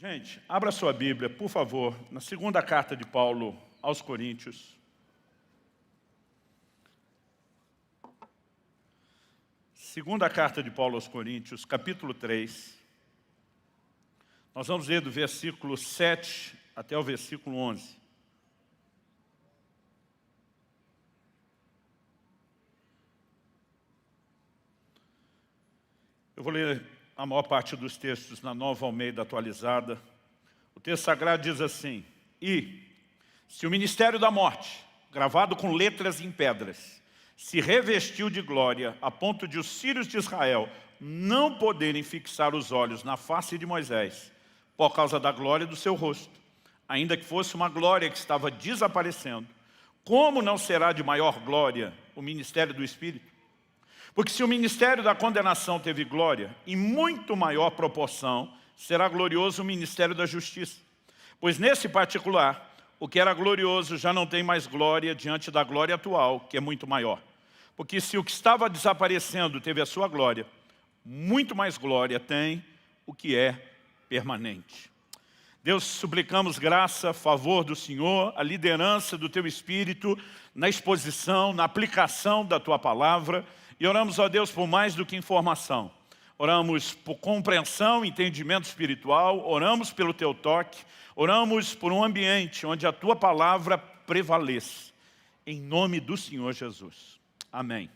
Gente, abra sua Bíblia, por favor, na segunda carta de Paulo aos Coríntios. Segunda carta de Paulo aos Coríntios, capítulo 3. Nós vamos ler do versículo 7 até o versículo 11. Eu vou ler a maior parte dos textos na Nova Almeida atualizada. O texto sagrado diz assim: E se o ministério da morte, gravado com letras em pedras, se revestiu de glória a ponto de os filhos de Israel não poderem fixar os olhos na face de Moisés, por causa da glória do seu rosto, ainda que fosse uma glória que estava desaparecendo, como não será de maior glória o ministério do Espírito? Porque se o ministério da condenação teve glória, em muito maior proporção será glorioso o ministério da justiça. Pois nesse particular, o que era glorioso já não tem mais glória diante da glória atual, que é muito maior. Porque se o que estava desaparecendo teve a sua glória, muito mais glória tem o que é permanente. Deus, suplicamos graça, favor do Senhor, a liderança do Teu Espírito na exposição, na aplicação da Tua Palavra. E oramos, ó Deus, por mais do que informação. Oramos por compreensão, entendimento espiritual, oramos pelo Teu toque, oramos por um ambiente onde a Tua Palavra prevaleça. Em nome do Senhor Jesus. Amém.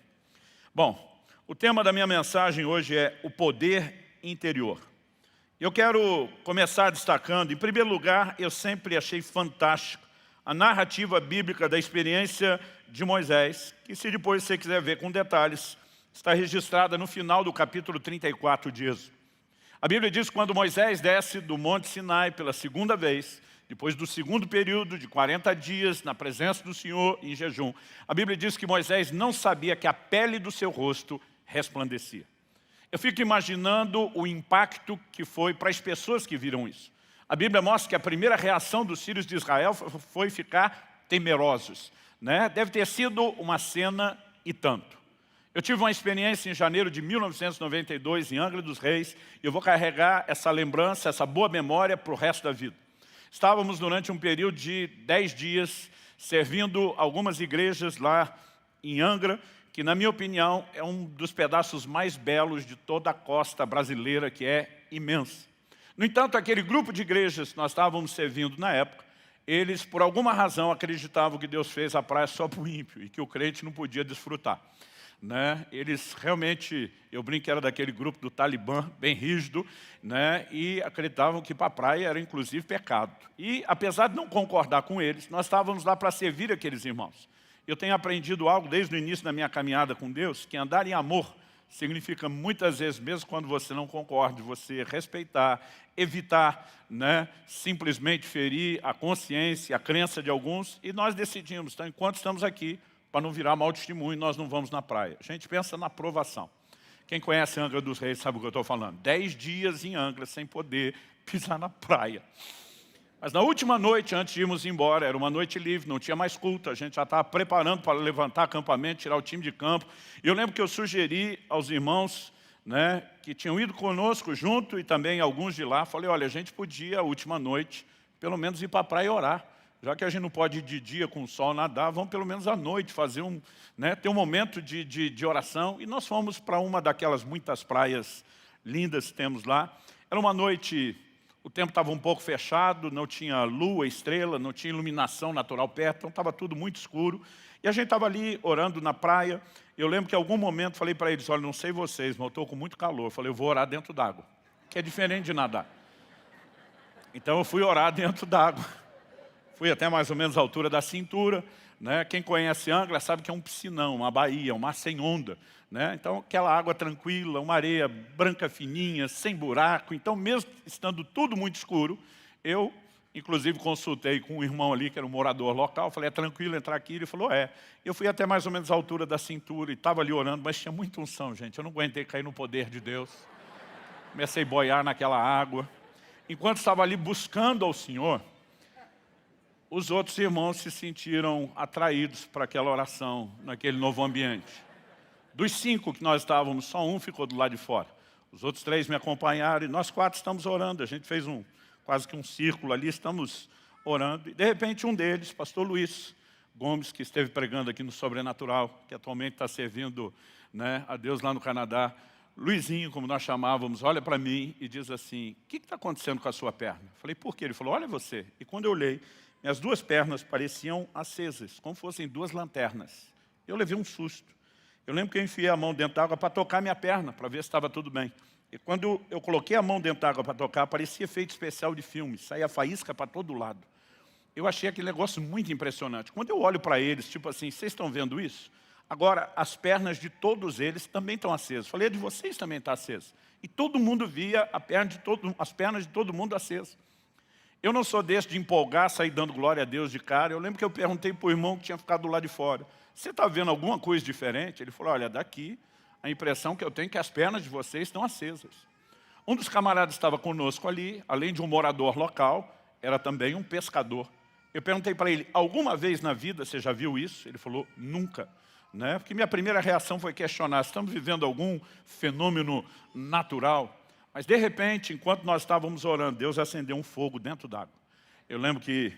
Bom, o tema da minha mensagem hoje é o poder interior. Eu quero começar destacando, em primeiro lugar, eu sempre achei fantástico a narrativa bíblica da experiência de Moisés, que se depois você quiser ver com detalhes, está registrada no final do capítulo 34 de Êxodo. A Bíblia diz que quando Moisés desce do Monte Sinai pela segunda vez, depois do segundo período de 40 dias na presença do Senhor em jejum, a Bíblia diz que Moisés não sabia que a pele do seu rosto resplandecia. Eu fico imaginando o impacto que foi para as pessoas que viram isso. A Bíblia mostra que a primeira reação dos filhos de Israel foi ficar temerosos, né? Deve ter sido uma cena e tanto. Eu tive uma experiência em janeiro de 1992 em Angra dos Reis e eu vou carregar essa lembrança, essa boa memória para o resto da vida. Estávamos durante um período de 10 dias servindo algumas igrejas lá em Angra, que na minha opinião é um dos pedaços mais belos de toda a costa brasileira, que é imensa. No entanto, aquele grupo de igrejas que nós estávamos servindo na época, eles por alguma razão acreditavam que Deus fez a praia só para o ímpio e que o crente não podia desfrutar, né? Eles realmente, eu brinco que era daquele grupo do Talibã, bem rígido, né? E acreditavam que para a praia era inclusive pecado. E apesar de não concordar com eles, nós estávamos lá para servir aqueles irmãos. Eu tenho aprendido algo desde o início da minha caminhada com Deus, que andar em amor significa muitas vezes, mesmo quando você não concorda, você respeitar, evitar, né, simplesmente ferir a consciência, a crença de alguns, e nós decidimos, então, enquanto estamos aqui, para não virar mau testemunho, nós não vamos na praia. A gente pensa na aprovação. Quem conhece Angra dos Reis sabe o que eu estou falando. 10 dias em Angra sem poder pisar na praia. Mas na última noite, antes de irmos embora, era uma noite livre, não tinha mais culto, a gente já estava preparando para levantar acampamento, tirar o time de campo. E eu lembro que eu sugeri aos irmãos, né, que tinham ido conosco junto e também alguns de lá, falei, olha, a gente podia, a última noite, pelo menos ir para a praia e orar. Já que a gente não pode ir de dia com o sol nadar, vamos pelo menos à noite fazer ter um momento de oração. E nós fomos para uma daquelas muitas praias lindas que temos lá. Era uma noite, o tempo estava um pouco fechado, não tinha lua, estrela, não tinha iluminação natural perto, então estava tudo muito escuro. E a gente estava ali orando na praia. Eu lembro que em algum momento falei para eles, olha, não sei vocês, mas eu estou com muito calor. Eu falei, eu vou orar dentro d'água, que é diferente de nadar. Então eu fui orar dentro d'água. Fui até mais ou menos a altura da cintura, né? Quem conhece Angra sabe que é um piscinão, uma baía, um mar sem onda, né? Então aquela água tranquila, uma areia branca fininha, sem buraco. Então mesmo estando tudo muito escuro, eu inclusive consultei com um irmão ali que era um morador local, falei, é tranquilo entrar aqui? Ele falou, é. Eu fui até mais ou menos a altura da cintura e estava ali orando, mas tinha muita unção, gente. Eu não aguentei cair no poder de Deus. Comecei a boiar naquela água. Enquanto estava ali buscando ao Senhor, os outros irmãos se sentiram atraídos para aquela oração, naquele novo ambiente. Dos 5 que nós estávamos, só um ficou do lado de fora. Os outros 3 me acompanharam e nós 4 estamos orando. A gente fez quase que um círculo ali, estamos orando. E de repente um deles, pastor Luiz Gomes, que esteve pregando aqui no Sobrenatural, que atualmente está servindo, né, a Deus lá no Canadá. Luizinho, como nós chamávamos, olha para mim e diz assim, o que está acontecendo com a sua perna? Eu falei, por quê? Ele falou, olha você. E quando eu olhei, minhas duas pernas pareciam acesas, como fossem duas lanternas. Eu levei um susto. Eu lembro que eu enfiei a mão dentro da água para tocar minha perna, para ver se estava tudo bem. E quando eu coloquei a mão dentro da água para tocar, parecia efeito especial de filme, saía faísca para todo lado. Eu achei aquele negócio muito impressionante. Quando eu olho para eles, tipo assim, vocês estão vendo isso? Agora, as pernas de todos eles também estão acesas. Falei, a de vocês também está acesa. E todo mundo via as pernas de todo mundo acesas. Eu não sou desse de empolgar, sair dando glória a Deus de cara. Eu lembro que eu perguntei para o irmão que tinha ficado do lado de fora, você está vendo alguma coisa diferente? Ele falou, olha, daqui a impressão que eu tenho é que as pernas de vocês estão acesas. Um dos camaradas estava conosco ali, além de um morador local, era também um pescador. Eu perguntei para ele, alguma vez na vida você já viu isso? Ele falou, nunca. Né? Porque minha primeira reação foi questionar, estamos vivendo algum fenômeno natural? Mas de repente, enquanto nós estávamos orando, Deus acendeu um fogo dentro d'água. Eu lembro que,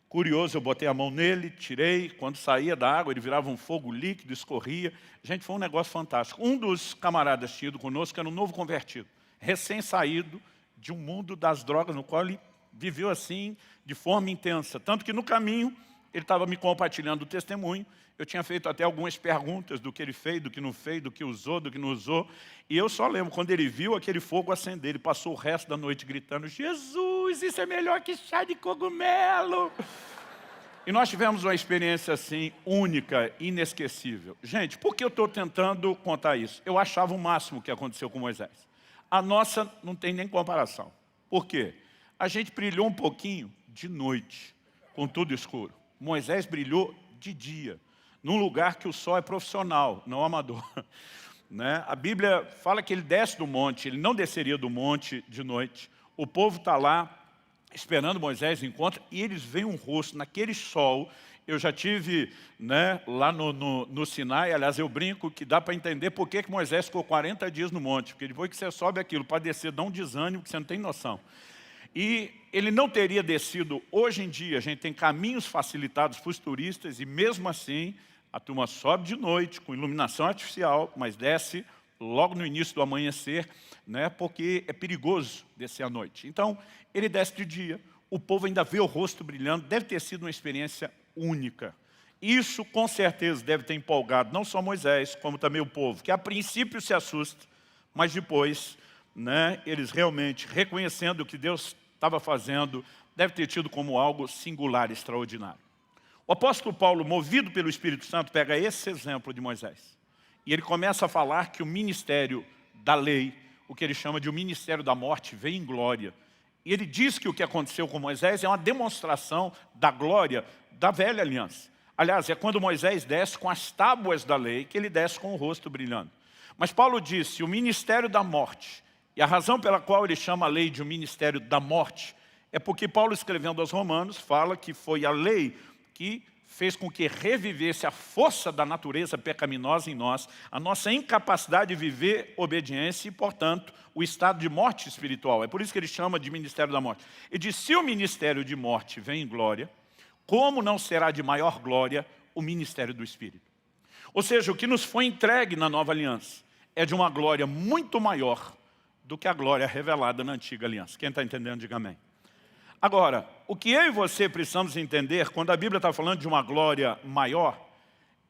curioso, eu botei a mão nele, tirei, quando saía da água ele virava um fogo líquido, escorria. Gente, foi um negócio fantástico. Um dos camaradas tinha ido conosco, era um novo convertido, recém-saído de um mundo das drogas, no qual ele viveu assim, de forma intensa. Tanto que no caminho, ele estava me compartilhando o testemunho. Eu tinha feito até algumas perguntas do que ele fez, do que não fez, do que usou, do que não usou. E eu só lembro, quando ele viu aquele fogo acender, ele passou o resto da noite gritando, Jesus, isso é melhor que chá de cogumelo. E nós tivemos uma experiência assim, única, inesquecível. Gente, por que eu estou tentando contar isso? Eu achava o máximo que aconteceu com Moisés. A nossa não tem nem comparação. Por quê? A gente brilhou um pouquinho de noite, com tudo escuro. Moisés brilhou de dia, num lugar que o sol é profissional, não amador. Né? A Bíblia fala que ele desce do monte, ele não desceria do monte de noite. O povo está lá, esperando Moisés encontrar, e eles veem um rosto naquele sol. Eu já tive, né, lá no Sinai, aliás, eu brinco que dá para entender por que Moisés ficou 40 dias no monte, porque depois que você sobe aquilo para descer, dá um desânimo que você não tem noção. E ele não teria descido, hoje em dia, a gente tem caminhos facilitados para os turistas, e mesmo assim, a turma sobe de noite, com iluminação artificial, mas desce logo no início do amanhecer, né, porque é perigoso descer à noite. Então, ele desce de dia, o povo ainda vê o rosto brilhando, deve ter sido uma experiência única. Isso, com certeza, deve ter empolgado não só Moisés, como também o povo, que a princípio se assusta, mas depois, né, eles realmente, reconhecendo o que Deus estava fazendo, deve ter tido como algo singular, extraordinário. O apóstolo Paulo, movido pelo Espírito Santo, pega esse exemplo de Moisés. E ele começa a falar que o ministério da lei, o que ele chama de o ministério da morte, vem em glória. E ele diz que o que aconteceu com Moisés é uma demonstração da glória da velha aliança. Aliás, é quando Moisés desce com as tábuas da lei, que ele desce com o rosto brilhando. Mas Paulo disse, o ministério da morte, e a razão pela qual ele chama a lei de um ministério da morte, é porque Paulo, escrevendo aos Romanos, fala que foi a lei que fez com que revivesse a força da natureza pecaminosa em nós, a nossa incapacidade de viver obediência e, portanto, o estado de morte espiritual. É por isso que ele chama de ministério da morte. Ele diz, se o ministério de morte vem em glória, como não será de maior glória o ministério do Espírito? Ou seja, o que nos foi entregue na nova aliança é de uma glória muito maior do que a glória revelada na antiga aliança. Quem está entendendo, diga amém. Agora, o que eu e você precisamos entender, quando a Bíblia está falando de uma glória maior,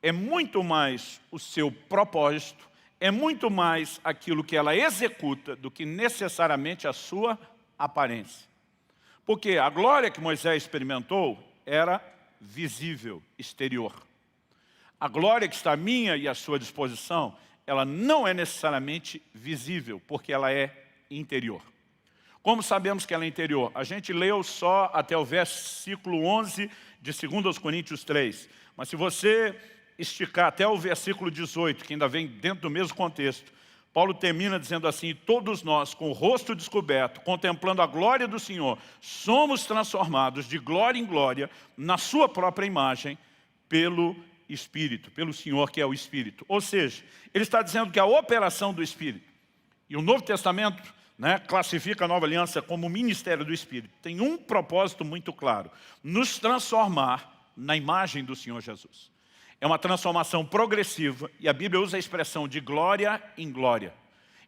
é muito mais o seu propósito, é muito mais aquilo que ela executa do que necessariamente a sua aparência. Porque a glória que Moisés experimentou era visível, exterior. A glória que está à minha e à sua disposição, ela não é necessariamente visível, porque ela é interior. Como sabemos que ela é interior? A gente leu só até o versículo 11 de 2 Coríntios 3. Mas se você esticar até o versículo 18, que ainda vem dentro do mesmo contexto, Paulo termina dizendo assim, todos nós, com o rosto descoberto, contemplando a glória do Senhor, somos transformados de glória em glória, na sua própria imagem, pelo Espírito, pelo Senhor que é o Espírito. Ou seja, ele está dizendo que a operação do Espírito, e o Novo Testamento né, classifica a nova aliança como ministério do Espírito, tem um propósito muito claro: nos transformar na imagem do Senhor Jesus. É uma transformação progressiva, e a Bíblia usa a expressão de glória em glória.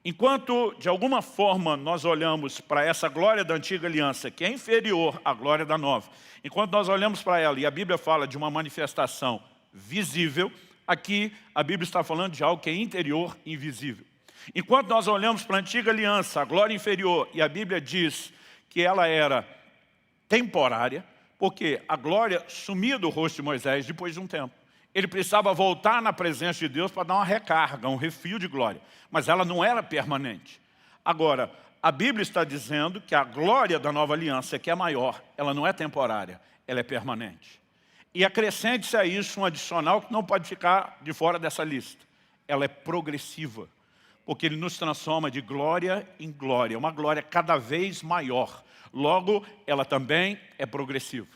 Enquanto, de alguma forma, nós olhamos para essa glória da antiga aliança, que é inferior à glória da nova, enquanto nós olhamos para ela e a Bíblia fala de uma manifestação visível, aqui a Bíblia está falando de algo que é interior e invisível. Enquanto nós olhamos para a antiga aliança, a glória inferior, e a Bíblia diz que ela era temporária, porque a glória sumia do rosto de Moisés depois de um tempo. Ele precisava voltar na presença de Deus para dar uma recarga, um refil de glória. Mas ela não era permanente. Agora, a Bíblia está dizendo que a glória da nova aliança, que é maior, ela não é temporária, ela é permanente. E acrescente-se a isso um adicional que não pode ficar de fora dessa lista. Ela é progressiva, porque ele nos transforma de glória em glória, uma glória cada vez maior. Logo, ela também é progressiva.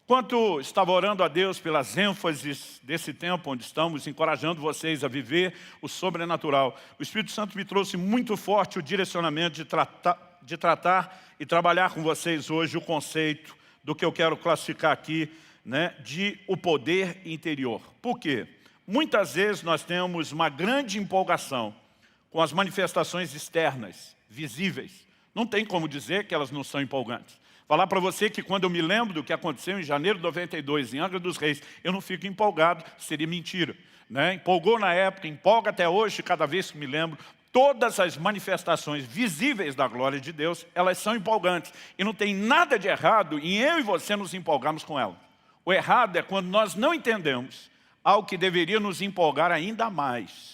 Enquanto estava orando a Deus pelas ênfases desse tempo onde estamos, encorajando vocês a viver o sobrenatural, o Espírito Santo me trouxe muito forte o direcionamento de tratar e trabalhar com vocês hoje o conceito do que eu quero classificar aqui, né, de o poder interior. Por quê? Muitas vezes nós temos uma grande empolgação com as manifestações externas, visíveis. Não tem como dizer que elas não são empolgantes. Falar para você que quando eu me lembro do que aconteceu em janeiro de 92, em Angra dos Reis, eu não fico empolgado, seria mentira, né? Empolgou na época, empolga até hoje, cada vez que me lembro. Todas as manifestações visíveis da glória de Deus, elas são empolgantes. E não tem nada de errado em eu e você nos empolgarmos com ela. O errado é quando nós não entendemos algo que deveria nos empolgar ainda mais.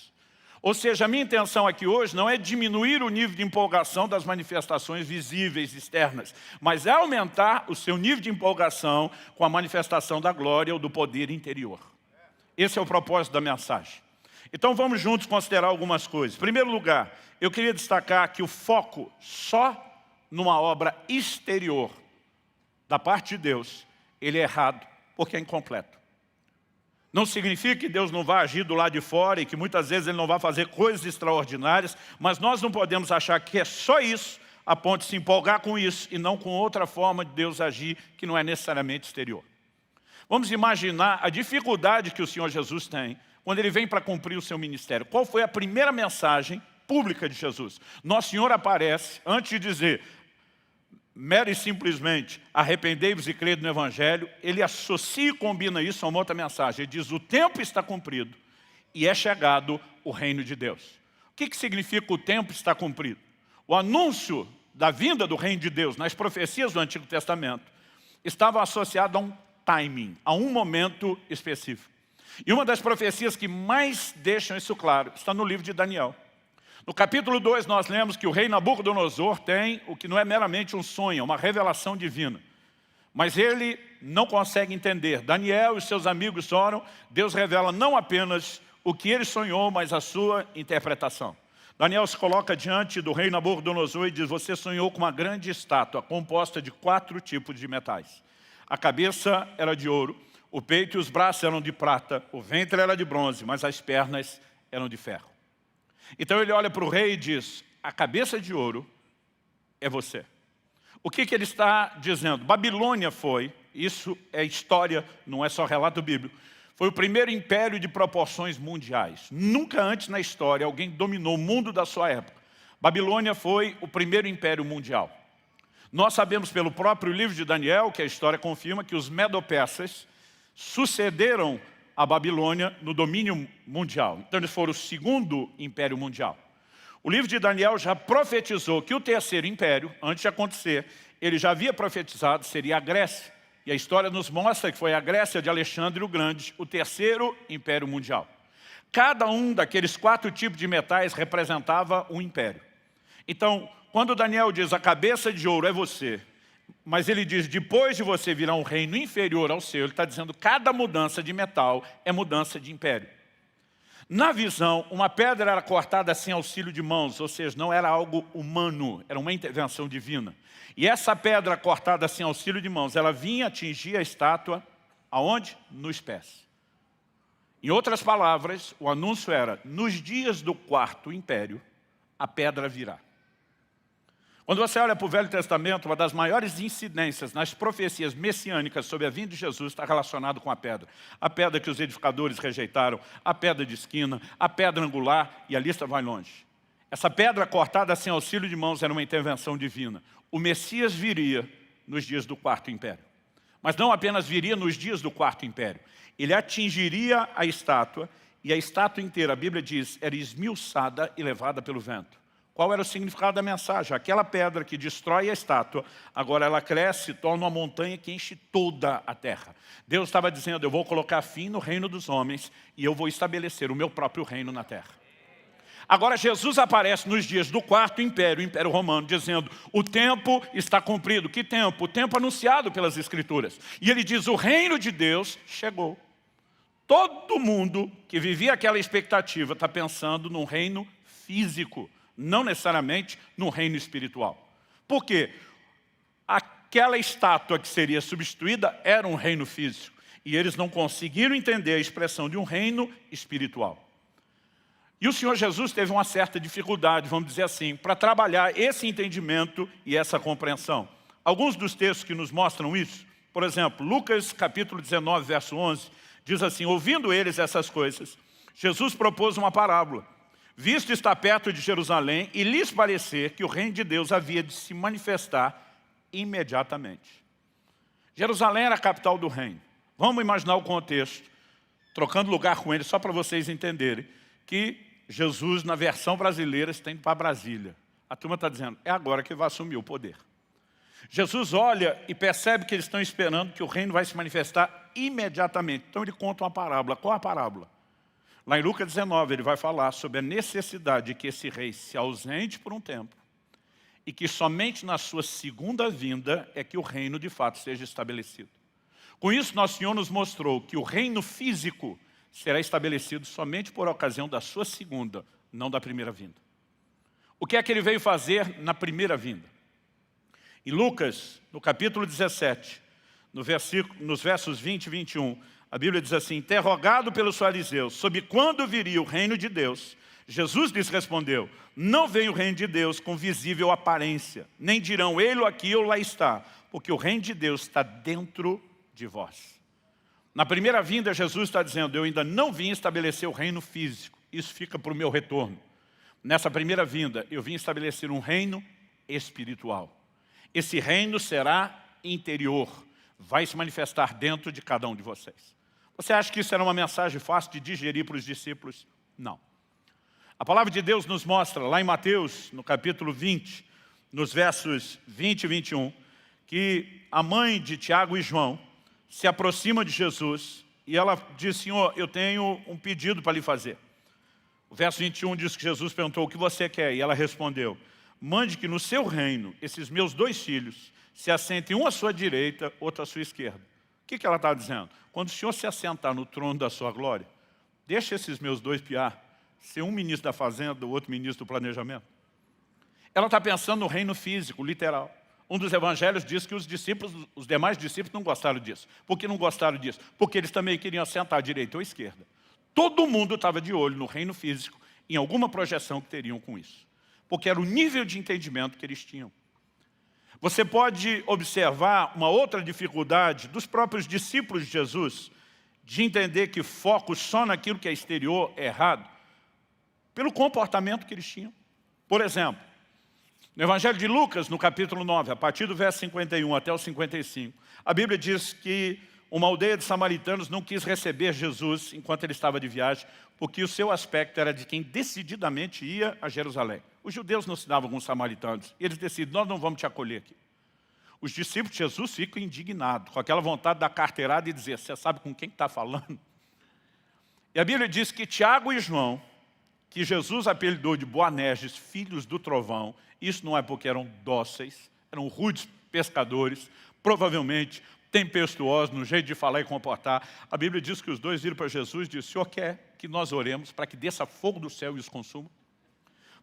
Ou seja, a minha intenção aqui hoje não é diminuir o nível de empolgação das manifestações visíveis, externas, mas é aumentar o seu nível de empolgação com a manifestação da glória ou do poder interior. Esse é o propósito da mensagem. Então vamos juntos considerar algumas coisas. Em primeiro lugar, eu queria destacar que o foco só numa obra exterior da parte de Deus, ele é errado, porque é incompleto. Não significa que Deus não vai agir do lado de fora e que muitas vezes Ele não vai fazer coisas extraordinárias, mas nós não podemos achar que é só isso, a ponto de se empolgar com isso e não com outra forma de Deus agir que não é necessariamente exterior. Vamos imaginar a dificuldade que o Senhor Jesus tem quando Ele vem para cumprir o seu ministério. Qual foi a primeira mensagem pública de Jesus? Nosso Senhor aparece, antes de dizer mera e simplesmente arrependei-vos e crede no Evangelho, ele associa e combina isso a uma outra mensagem. Ele diz: o tempo está cumprido e é chegado o reino de Deus. O que significa o tempo está cumprido? O anúncio da vinda do reino de Deus nas profecias do Antigo Testamento estava associado a um timing, a um momento específico. E uma das profecias que mais deixam isso claro está no livro de Daniel. No capítulo 2 nós lemos que o rei Nabucodonosor tem o que não é meramente um sonho, uma revelação divina. Mas ele não consegue entender. Daniel e seus amigos oram, Deus revela não apenas o que ele sonhou, mas a sua interpretação. Daniel se coloca diante do rei Nabucodonosor e diz: você sonhou com uma grande estátua composta de 4 tipos de metais. A cabeça era de ouro, o peito e os braços eram de prata, o ventre era de bronze, mas as pernas eram de ferro. Então ele olha para o rei e diz: a cabeça de ouro é você. O que ele está dizendo? Babilônia foi, isso é história, não é só relato bíblico, foi o primeiro império de proporções mundiais. Nunca antes na história alguém dominou o mundo da sua época. Babilônia foi o primeiro império mundial. Nós sabemos pelo próprio livro de Daniel, que a história confirma, que os medo-persas sucederam a Babilônia no domínio mundial. Então eles foram o segundo império mundial. O livro de Daniel já profetizou que o terceiro império, antes de acontecer, ele já havia profetizado, seria a Grécia. E a história nos mostra que foi a Grécia de Alexandre o Grande, o terceiro império mundial. Cada um daqueles 4 tipos de metais representava um império. Então, quando Daniel diz: a cabeça de ouro é você, mas ele diz: depois de você virá um reino inferior ao seu, ele está dizendo que cada mudança de metal é mudança de império. Na visão, uma pedra era cortada sem auxílio de mãos, ou seja, não era algo humano, era uma intervenção divina. E essa pedra cortada sem auxílio de mãos, ela vinha atingir a estátua, aonde? Nos pés. Em outras palavras, o anúncio era: nos dias do 4º império, a pedra virá. Quando você olha para o Velho Testamento, uma das maiores incidências nas profecias messiânicas sobre a vinda de Jesus está relacionado com a pedra. A pedra que os edificadores rejeitaram, a pedra de esquina, a pedra angular, e a lista vai longe. Essa pedra cortada sem auxílio de mãos era uma intervenção divina. O Messias viria nos dias do Quarto Império. Mas não apenas viria nos dias do Quarto Império. Ele atingiria a estátua, e a estátua inteira, a Bíblia diz, era esmiuçada e levada pelo vento. Qual era o significado da mensagem? Aquela pedra que destrói a estátua, agora ela cresce e torna uma montanha que enche toda a terra. Deus estava dizendo, eu vou colocar fim no reino dos homens e eu vou estabelecer o meu próprio reino na terra. Agora Jesus aparece nos dias do Quarto Império, o Império Romano, dizendo, o tempo está cumprido. Que tempo? O tempo anunciado pelas Escrituras. E ele diz, o reino de Deus chegou. Todo mundo que vivia aquela expectativa está pensando num reino físico, não necessariamente no reino espiritual. Por quê? Aquela estátua que seria substituída era um reino físico. E eles não conseguiram entender a expressão de um reino espiritual. E o Senhor Jesus teve uma certa dificuldade, vamos dizer assim, para trabalhar esse entendimento e essa compreensão. Alguns dos textos que nos mostram isso, por exemplo, Lucas capítulo 19, verso 11, diz assim, ouvindo eles essas coisas, Jesus propôs uma parábola. Visto estar perto de Jerusalém e lhes parecer que o reino de Deus havia de se manifestar imediatamente. Jerusalém era a capital do reino. Vamos imaginar o contexto, trocando lugar com ele, só para vocês entenderem, que Jesus, na versão brasileira, está indo para Brasília. A turma está dizendo, é agora que vai assumir o poder. Jesus olha e percebe que eles estão esperando que o reino vai se manifestar imediatamente. Então ele conta uma parábola. Qual a parábola? Lá em Lucas 19, ele vai falar sobre a necessidade de que esse rei se ausente por um tempo e que somente na sua segunda vinda é que o reino de fato seja estabelecido. Com isso, nosso Senhor nos mostrou que o reino físico será estabelecido somente por ocasião da sua segunda, não da primeira vinda. O que é que ele veio fazer na primeira vinda? Em Lucas, no capítulo 17, nos versos 20 e 21, a Bíblia diz assim, interrogado pelos fariseus sobre quando viria o reino de Deus, Jesus lhes respondeu, não vem o reino de Deus com visível aparência, nem dirão ele ou aqui ou lá está, porque o reino de Deus está dentro de vós. Na primeira vinda, Jesus está dizendo, eu ainda não vim estabelecer o reino físico, isso fica para o meu retorno. Nessa primeira vinda, eu vim estabelecer um reino espiritual. Esse reino será interior, vai se manifestar dentro de cada um de vocês. Você acha que isso era uma mensagem fácil de digerir para os discípulos? Não. A palavra de Deus nos mostra, lá em Mateus, no capítulo 20, nos versos 20 e 21, que a mãe de Tiago e João se aproxima de Jesus e ela diz, Senhor, eu tenho um pedido para lhe fazer. O verso 21 diz que Jesus perguntou, o que você quer? E ela respondeu, mande que no seu reino, esses meus dois filhos, se assentem um à sua direita, outro à sua esquerda. O que ela está dizendo? Quando o Senhor se assentar no trono da sua glória, deixa esses meus dois piar, ser um ministro da fazenda, o outro ministro do planejamento. Ela está pensando no reino físico, literal. Um dos evangelhos diz que os demais discípulos não gostaram disso. Por que não gostaram disso? Porque eles também queriam assentar à direita ou à esquerda. Todo mundo estava de olho no reino físico, em alguma projeção que teriam com isso. Porque era o nível de entendimento que eles tinham. Você pode observar uma outra dificuldade dos próprios discípulos de Jesus, de entender que foco só naquilo que é exterior é errado, pelo comportamento que eles tinham. Por exemplo, no Evangelho de Lucas, no capítulo 9, a partir do verso 51 até o 55, a Bíblia diz que uma aldeia de samaritanos não quis receber Jesus enquanto ele estava de viagem, porque o seu aspecto era de quem decididamente ia a Jerusalém. Os judeus não se davam com os samaritanos, e eles decidem, nós não vamos te acolher aqui. Os discípulos de Jesus ficam indignados, com aquela vontade da carteirada e dizer, você sabe com quem está falando? E a Bíblia diz que Tiago e João, que Jesus apelidou de Boanerges, filhos do trovão, isso não é porque eram dóceis, eram rudes pescadores, provavelmente tempestuosos no jeito de falar e comportar. A Bíblia diz que os dois viram para Jesus e disseram, o Senhor quer que nós oremos para que desça fogo do céu e os consuma?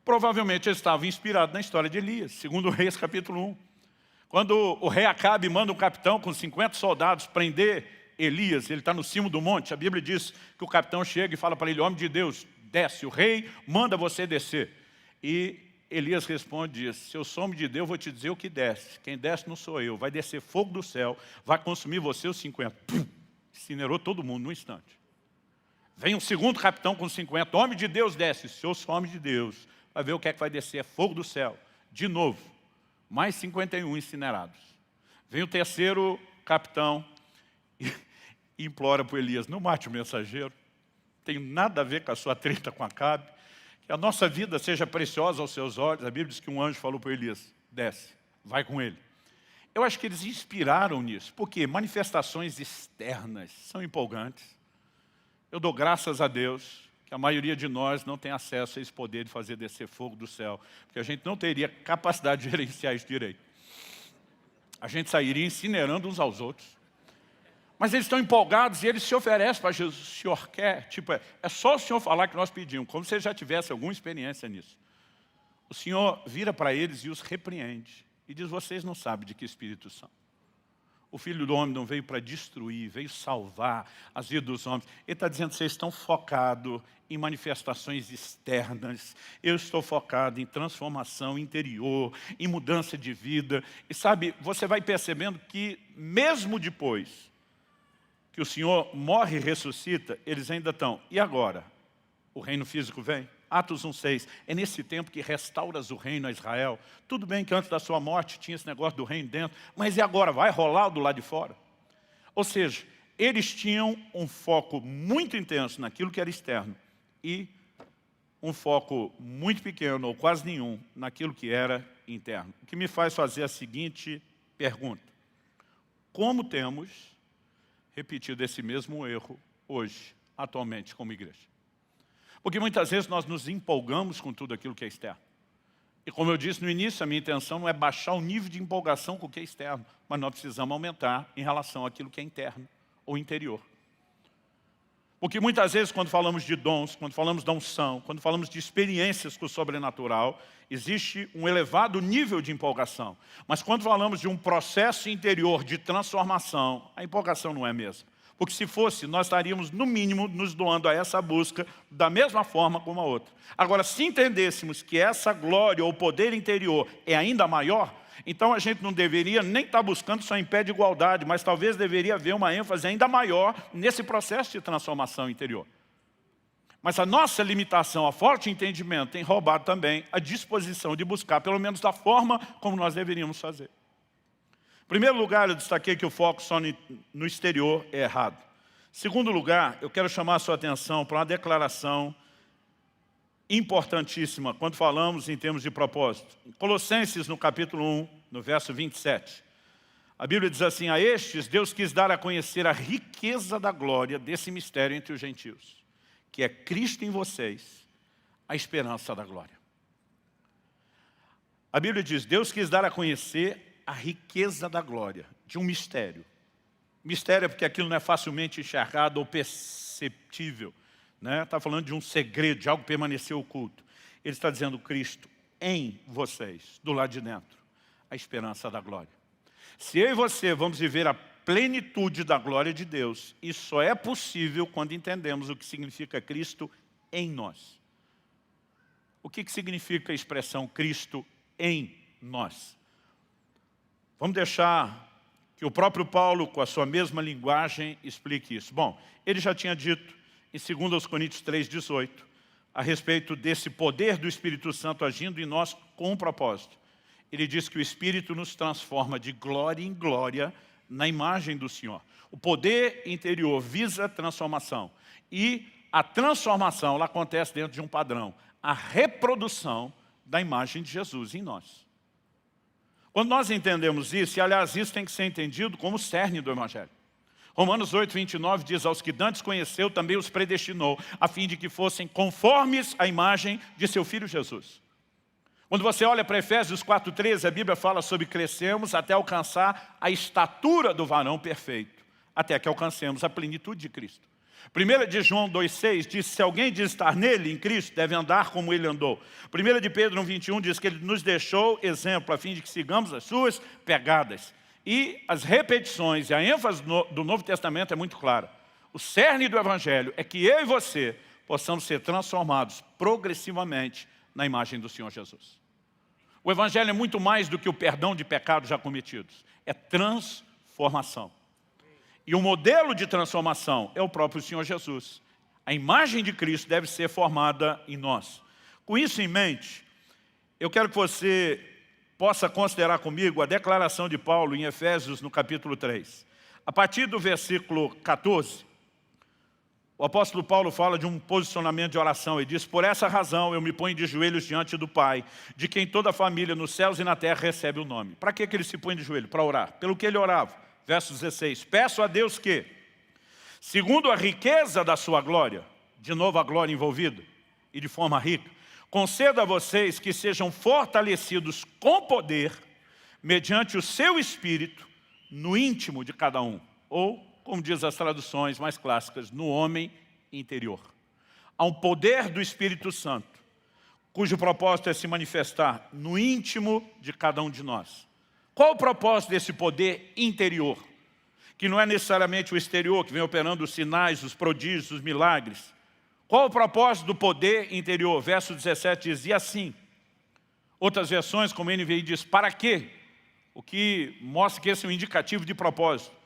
Provavelmente eles estavam inspirados na história de Elias, segundo Reis capítulo 1. Quando o rei Acabe manda um capitão com 50 soldados prender Elias, ele está no cimo do monte, a Bíblia diz que o capitão chega e fala para ele, homem de Deus, desce, o rei manda você descer. E Elias responde e diz, se eu sou homem de Deus, eu vou te dizer o que desce. Quem desce não sou eu, vai descer fogo do céu, vai consumir você os 50. Pum, incinerou todo mundo num instante. Vem um segundo capitão com 50, homem de Deus desce, se eu sou homem de Deus, vai ver o que é que vai descer, é fogo do céu. De novo, mais 51 incinerados. Vem o terceiro capitão e implora para Elias, não mate o mensageiro, tem nada a ver com a sua treta com Acabe, que a nossa vida seja preciosa aos seus olhos. A Bíblia diz que um anjo falou para Elias, desce, vai com ele. Eu acho que eles inspiraram nisso, porque manifestações externas são empolgantes. Eu dou graças a Deus que a maioria de nós não tem acesso a esse poder de fazer descer fogo do céu, porque a gente não teria capacidade de gerenciar isso direito. A gente sairia incinerando uns aos outros. Mas eles estão empolgados e eles se oferecem para Jesus. O Senhor quer? Tipo, é só o Senhor falar que nós pedimos, como se ele já tivesse alguma experiência nisso. O Senhor vira para eles e os repreende. E diz, vocês não sabem de que espírito são. O Filho do Homem não veio para destruir, veio salvar as vidas dos homens. Ele está dizendo, vocês estão focados em manifestações externas. Eu estou focado em transformação interior, em mudança de vida. E sabe, você vai percebendo que mesmo depois que o Senhor morre e ressuscita, eles ainda estão. E agora? O reino físico vem? Atos 1,6. É nesse tempo que restauras o reino a Israel. Tudo bem que antes da sua morte tinha esse negócio do reino dentro, mas e agora? Vai rolar do lado de fora? Ou seja, eles tinham um foco muito intenso naquilo que era externo e um foco muito pequeno, ou quase nenhum, naquilo que era interno. O que me faz fazer a seguinte pergunta. Como temos repetido esse mesmo erro hoje, atualmente, como igreja? Porque muitas vezes nós nos empolgamos com tudo aquilo que é externo. E como eu disse no início, a minha intenção não é baixar o nível de empolgação com o que é externo, mas nós precisamos aumentar em relação àquilo que é interno ou interior. Porque muitas vezes quando falamos de dons, quando falamos da unção, quando falamos de experiências com o sobrenatural, existe um elevado nível de empolgação. Mas quando falamos de um processo interior de transformação, a empolgação não é a mesma. Porque se fosse, nós estaríamos, no mínimo, nos doando a essa busca da mesma forma como a outra. Agora, se entendêssemos que essa glória ou poder interior é ainda maior, então a gente não deveria nem estar buscando só em pé de igualdade, mas talvez deveria haver uma ênfase ainda maior nesse processo de transformação interior. Mas a nossa limitação, a forte entendimento, tem roubado também a disposição de buscar, pelo menos da forma como nós deveríamos fazer. Em primeiro lugar, eu destaquei que o foco só no exterior é errado. Em segundo lugar, eu quero chamar a sua atenção para uma declaração importantíssima quando falamos em termos de propósito. Em Colossenses, no capítulo 1, no verso 27, a Bíblia diz assim, a estes Deus quis dar a conhecer a riqueza da glória desse mistério entre os gentios, que é Cristo em vocês, a esperança da glória. A Bíblia diz, Deus quis dar a conhecer a riqueza da glória, de um mistério. Mistério é porque aquilo não é facilmente enxergado ou perceptível. Está falando de um segredo, de algo que permaneceu oculto. Ele está dizendo Cristo em vocês, do lado de dentro, a esperança da glória. Se eu e você vamos viver a plenitude da glória de Deus, isso só é possível quando entendemos o que significa Cristo em nós. O que significa a expressão Cristo em nós? Vamos deixar que o próprio Paulo, com a sua mesma linguagem, explique isso. Bom, ele já tinha dito em 2 Coríntios 3,18, a respeito desse poder do Espírito Santo agindo em nós com um propósito. Ele diz que o Espírito nos transforma de glória em glória na imagem do Senhor. O poder interior visa a transformação. E a transformação ela acontece dentro de um padrão. A reprodução da imagem de Jesus em nós. Quando nós entendemos isso, e aliás isso tem que ser entendido como o cerne do Evangelho. Romanos 8, 29 diz, aos que dantes conheceu, também os predestinou, a fim de que fossem conformes à imagem de seu Filho Jesus. Quando você olha para Efésios 4,13, a Bíblia fala sobre crescermos até alcançar a estatura do varão perfeito, até que alcancemos a plenitude de Cristo. 1 de João 2,6 diz, se alguém diz estar nele, em Cristo, deve andar como ele andou. 1 de Pedro 1,21 diz que ele nos deixou exemplo, a fim de que sigamos as suas pegadas. E as repetições e a ênfase do Novo Testamento é muito clara. O cerne do Evangelho é que eu e você possamos ser transformados progressivamente na imagem do Senhor Jesus. O Evangelho é muito mais do que o perdão de pecados já cometidos. É transformação. E o modelo de transformação é o próprio Senhor Jesus. A imagem de Cristo deve ser formada em nós. Com isso em mente, eu quero que você possa considerar comigo a declaração de Paulo em Efésios, no capítulo 3. A partir do versículo 14, o apóstolo Paulo fala de um posicionamento de oração. Ele diz: por essa razão eu me ponho de joelhos diante do Pai, de quem toda a família nos céus e na terra recebe o nome. Para que ele se põe de joelho? Para orar. Pelo que ele orava. Verso 16. Peço a Deus que, segundo a riqueza da sua glória, de novo a glória envolvida, e de forma rica, conceda a vocês que sejam fortalecidos com poder, mediante o seu Espírito, no íntimo de cada um. Ou, como diz as traduções mais clássicas, no homem interior. Há um poder do Espírito Santo, cujo propósito é se manifestar no íntimo de cada um de nós. Qual o propósito desse poder interior? Que não é necessariamente o exterior, que vem operando os sinais, os prodígios, os milagres. Qual o propósito do poder interior? Verso 17 diz: e assim. Outras versões, como a NVI, diz: para quê? O que mostra que esse é um indicativo de propósito.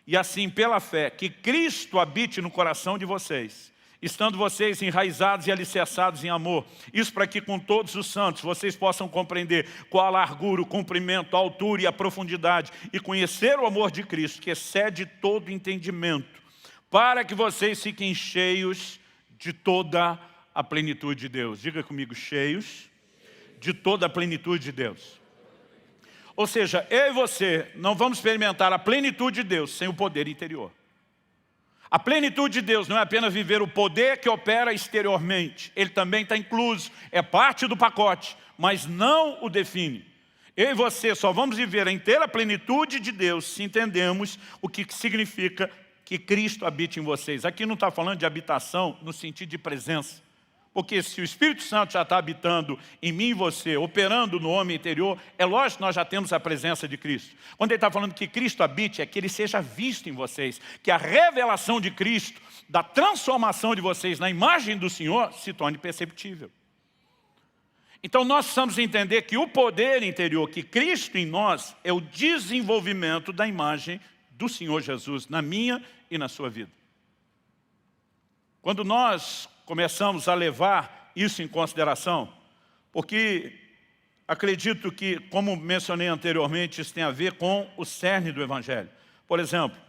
E assim, pela fé, que Cristo habite no coração de vocês, estando vocês enraizados e alicerçados em amor. Isso para que com todos os santos vocês possam compreender qual a largura, o comprimento, a altura e a profundidade, e conhecer o amor de Cristo, que excede todo entendimento, para que vocês fiquem cheios de toda a plenitude de Deus. Diga comigo: cheios de toda a plenitude de Deus. Ou seja, eu e você não vamos experimentar a plenitude de Deus sem o poder interior. A plenitude de Deus não é apenas viver o poder que opera exteriormente. Ele também está incluso, é parte do pacote, mas não o define. Eu e você só vamos viver a inteira plenitude de Deus se entendemos o que significa que Cristo habite em vocês. Aqui não está falando de habitação no sentido de presença. Porque se o Espírito Santo já está habitando em mim e você, operando no homem interior, é lógico que nós já temos a presença de Cristo. Quando ele está falando que Cristo habite, é que ele seja visto em vocês, que a revelação de Cristo, da transformação de vocês na imagem do Senhor, se torne perceptível. Então nós precisamos entender que o poder interior, que Cristo em nós, é o desenvolvimento da imagem do Senhor Jesus na minha e na sua vida. Quando nós começamos a levar isso em consideração, porque acredito que, como mencionei anteriormente, isso tem a ver com o cerne do Evangelho. Por exemplo,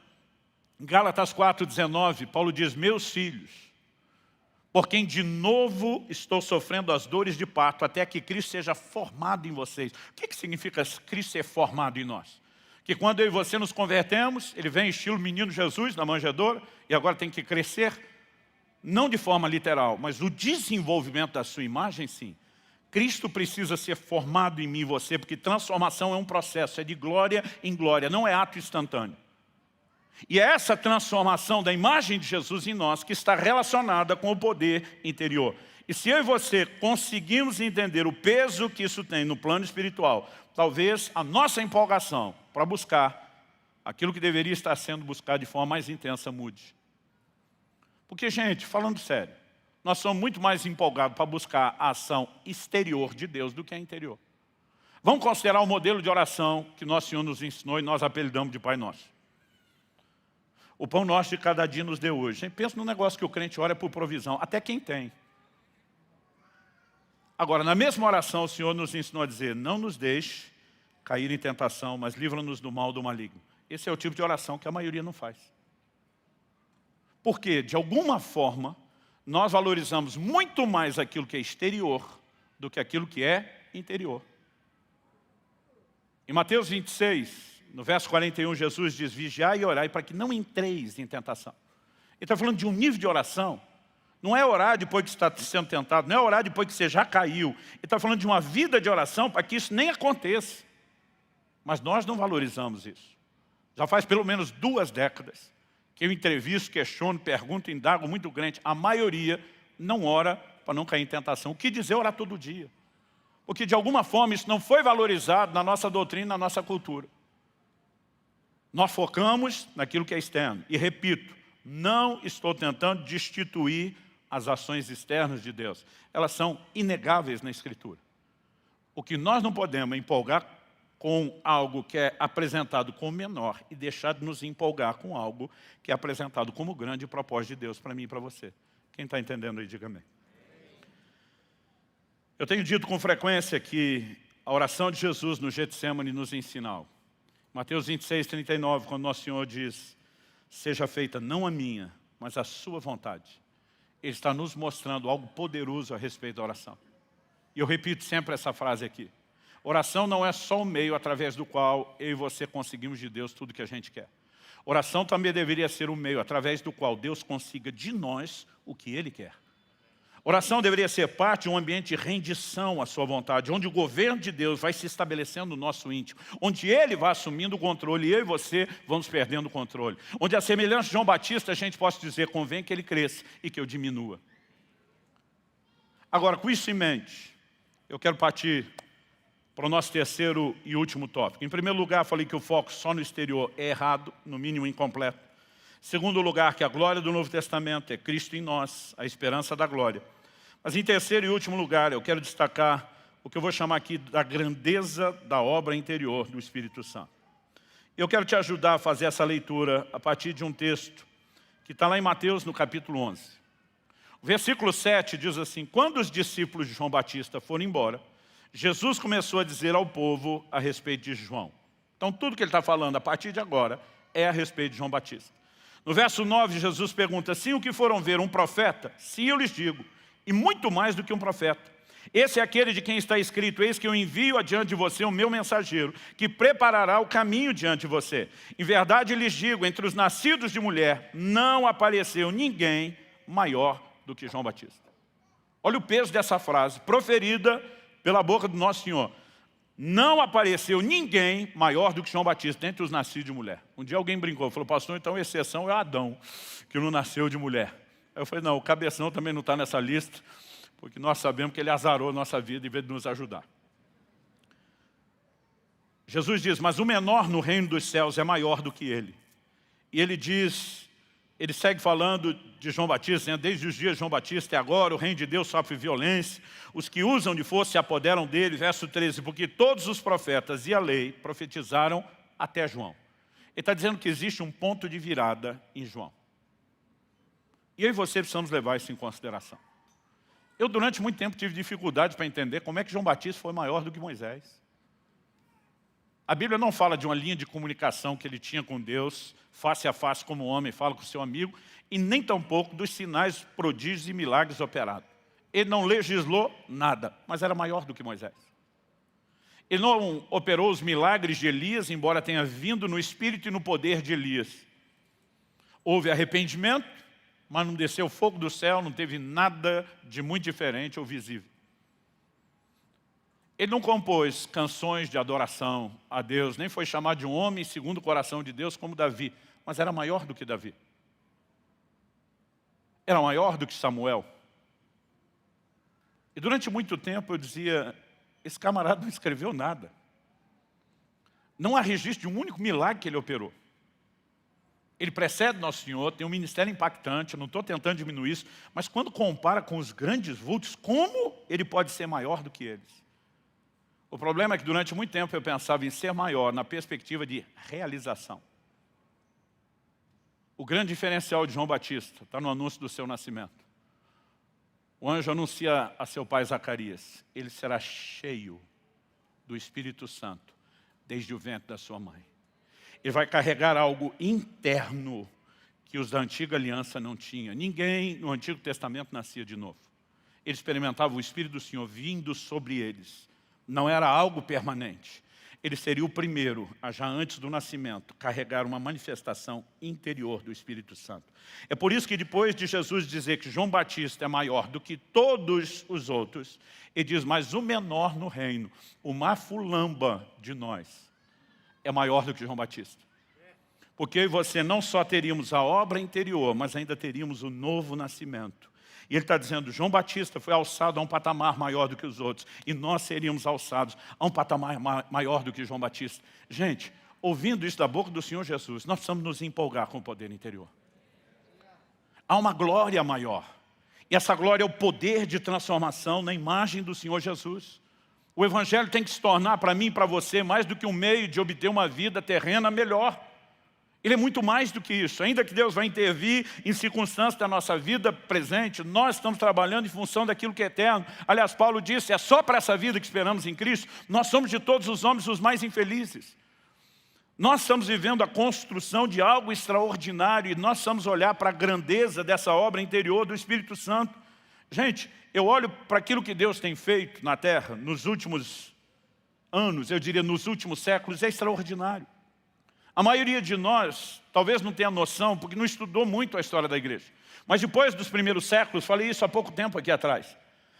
em Gálatas 4,19, Paulo diz: meus filhos, por quem de novo estou sofrendo as dores de parto, até que Cristo seja formado em vocês. O que significa Cristo ser formado em nós? Que quando eu e você nos convertemos, ele vem estilo menino Jesus na manjedoura, e agora tem que crescer, não de forma literal, mas o desenvolvimento da sua imagem, sim. Cristo precisa ser formado em mim e você, porque transformação é um processo, é de glória em glória, não é ato instantâneo. E é essa transformação da imagem de Jesus em nós que está relacionada com o poder interior. E se eu e você conseguirmos entender o peso que isso tem no plano espiritual, talvez a nossa empolgação para buscar aquilo que deveria estar sendo buscado de forma mais intensa mude. Porque, gente, falando sério, nós somos muito mais empolgados para buscar a ação exterior de Deus do que a interior. Vamos considerar o modelo de oração que nosso Senhor nos ensinou e nós apelidamos de Pai Nosso. O pão nosso de cada dia nos deu hoje. Pensa no negócio que o crente ora por provisão, até quem tem. Agora, na mesma oração, o Senhor nos ensinou a dizer: não nos deixe cair em tentação, mas livra-nos do mal do maligno. Esse é o tipo de oração que a maioria não faz. Porque, de alguma forma, nós valorizamos muito mais aquilo que é exterior do que aquilo que é interior. Em Mateus 26, no verso 41, Jesus diz: vigiai e orai para que não entreis em tentação. Ele está falando de um nível de oração. Não é orar depois que está sendo tentado, não é orar depois que você já caiu. Ele está falando de uma vida de oração para que isso nem aconteça. Mas nós não valorizamos isso. Já faz pelo menos 2 décadas que eu entrevisto, questiono, pergunto, indago muito grande. A maioria não ora para não cair em tentação. O que dizer orar todo dia? Porque de alguma forma isso não foi valorizado na nossa doutrina, na nossa cultura. Nós focamos naquilo que é externo. E repito, não estou tentando destituir as ações externas de Deus. Elas são inegáveis na Escritura. O que nós não podemos é empolgar com algo que é apresentado como menor e deixar de nos empolgar com algo que é apresentado como grande propósito de Deus para mim e para você. Quem está entendendo aí, diga amém. Eu tenho dito com frequência que a oração de Jesus no Getsêmani nos ensina algo. Mateus 26, 39, quando Nosso Senhor diz: seja feita não a minha, mas a sua vontade. Ele está nos mostrando algo poderoso a respeito da oração. E eu repito sempre essa frase aqui. Oração não é só o meio através do qual eu e você conseguimos de Deus tudo que a gente quer. Oração também deveria ser o meio através do qual Deus consiga de nós o que Ele quer. Oração deveria ser parte de um ambiente de rendição à sua vontade, onde o governo de Deus vai se estabelecendo no nosso íntimo, onde Ele vai assumindo o controle e eu e você vamos perdendo o controle. Onde a semelhança de João Batista a gente possa dizer: convém que ele cresça e que eu diminua. Agora, com isso em mente, eu quero partir para o nosso terceiro e último tópico. Em primeiro lugar, falei que o foco só no exterior é errado, no mínimo incompleto. Em segundo lugar, que a glória do Novo Testamento é Cristo em nós, a esperança da glória. Mas em terceiro e último lugar, eu quero destacar o que eu vou chamar aqui da grandeza da obra interior do Espírito Santo. Eu quero te ajudar a fazer essa leitura a partir de um texto que está lá em Mateus, no capítulo 11. O versículo 7 diz assim: quando os discípulos de João Batista foram embora, Jesus começou a dizer ao povo a respeito de João. Então tudo que ele está falando a partir de agora é a respeito de João Batista. No verso 9, Jesus pergunta: sim, o que foram ver um profeta? Sim, eu lhes digo, e muito mais do que um profeta. Esse é aquele de quem está escrito: eis que eu envio adiante de você o meu mensageiro, que preparará o caminho diante de você. Em verdade lhes digo, entre os nascidos de mulher, não apareceu ninguém maior do que João Batista. Olha o peso dessa frase, proferida pela boca do Nosso Senhor. Não apareceu ninguém maior do que João Batista entre os nascidos de mulher. Um dia alguém brincou, falou: pastor, então a exceção é Adão, que não nasceu de mulher. Aí eu falei: não, o cabeção também não está nessa lista, porque nós sabemos que ele azarou a nossa vida em vez de nos ajudar. Jesus diz: mas o menor no reino dos céus é maior do que ele. E ele diz, ele segue falando de João Batista, né? Desde os dias de João Batista e agora o reino de Deus sofre violência, os que usam de força se apoderam dele. Verso 13, porque todos os profetas e a lei profetizaram até João. Ele está dizendo que existe um ponto de virada em João. E eu e você precisamos levar isso em consideração. Eu durante muito tempo tive dificuldade para entender como é que João Batista foi maior do que Moisés. A Bíblia não fala de uma linha de comunicação que ele tinha com Deus, face a face como homem fala com seu amigo, e nem tampouco dos sinais, prodígios e milagres operados. Ele não legislou nada, mas era maior do que Moisés. Ele não operou os milagres de Elias, embora tenha vindo no espírito e no poder de Elias. Houve arrependimento, mas não desceu fogo do céu, não teve nada de muito diferente ou visível. Ele não compôs canções de adoração a Deus, nem foi chamado de um homem segundo o coração de Deus como Davi, mas era maior do que Davi. Era maior do que Samuel. E durante muito tempo eu dizia: esse camarada não escreveu nada. Não há registro de um único milagre que ele operou. Ele precede Nosso Senhor, tem um ministério impactante, eu não estou tentando diminuir isso, mas quando compara com os grandes vultos, como ele pode ser maior do que eles? O problema é que durante muito tempo eu pensava em ser maior na perspectiva de realização. O grande diferencial de João Batista está no anúncio do seu nascimento. O anjo anuncia a seu pai Zacarias: ele será cheio do Espírito Santo desde o ventre da sua mãe. Ele vai carregar algo interno que os da antiga aliança não tinham. Ninguém no Antigo Testamento nascia de novo. Eles experimentavam o Espírito do Senhor vindo sobre eles. Não era algo permanente. Ele seria o primeiro, a já antes do nascimento, carregar uma manifestação interior do Espírito Santo. É por isso que depois de Jesus dizer que João Batista é maior do que todos os outros, ele diz: mas o menor no reino, o mafulamba de nós, é maior do que João Batista. Porque eu e você não só teríamos a obra interior, mas ainda teríamos o novo nascimento. E ele está dizendo: João Batista foi alçado a um patamar maior do que os outros, e nós seríamos alçados a um patamar maior do que João Batista. Gente, ouvindo isso da boca do Senhor Jesus, nós precisamos nos empolgar com o poder interior. Há uma glória maior, e essa glória é o poder de transformação na imagem do Senhor Jesus. O Evangelho tem que se tornar para mim e para você mais do que um meio de obter uma vida terrena melhor. Ele é muito mais do que isso. Ainda que Deus vai intervir em circunstâncias da nossa vida presente, nós estamos trabalhando em função daquilo que é eterno. Aliás, Paulo disse, é só para essa vida que esperamos em Cristo. Nós somos de todos os homens os mais infelizes. Nós estamos vivendo a construção de algo extraordinário e nós precisamos olhar para a grandeza dessa obra interior do Espírito Santo. Gente, eu olho para aquilo que Deus tem feito na terra nos últimos anos, eu diria nos últimos séculos, é extraordinário. A maioria de nós talvez não tenha noção, porque não estudou muito a história da igreja. Mas depois dos primeiros séculos, falei isso há pouco tempo aqui atrás,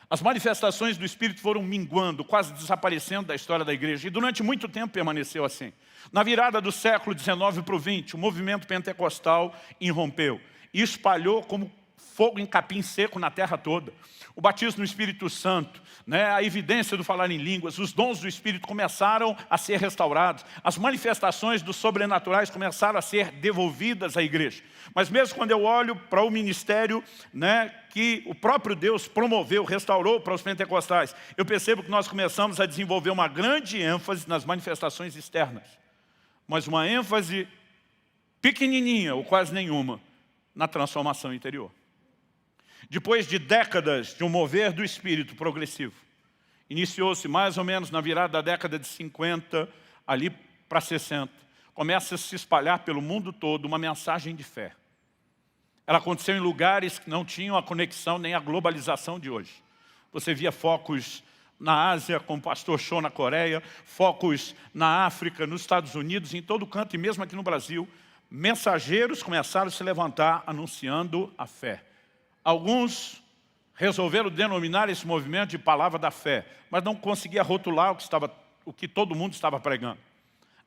as manifestações do Espírito foram minguando, quase desaparecendo da história da igreja. E durante muito tempo permaneceu assim. Na virada do século XIX para o XX, o movimento pentecostal irrompeu e espalhou como fogo em capim seco na terra toda. O batismo no Espírito Santo, a evidência do falar em línguas, os dons do Espírito começaram a ser restaurados. As manifestações dos sobrenaturais começaram a ser devolvidas à igreja. Mas mesmo quando eu olho para o ministério que o próprio Deus promoveu, restaurou para os pentecostais, eu percebo que nós começamos a desenvolver uma grande ênfase nas manifestações externas. Mas uma ênfase pequenininha, ou quase nenhuma, na transformação interior. Depois de décadas de um mover do Espírito progressivo, iniciou-se mais ou menos na virada da década de 50, ali para 60, começa a se espalhar pelo mundo todo uma mensagem de fé. Ela aconteceu em lugares que não tinham a conexão nem a globalização de hoje. Você via focos na Ásia, com o pastor Cho na Coreia, focos na África, nos Estados Unidos, em todo canto e mesmo aqui no Brasil. Mensageiros começaram a se levantar anunciando a fé. Alguns resolveram denominar esse movimento de palavra da fé, mas não conseguia rotular o que todo mundo estava pregando.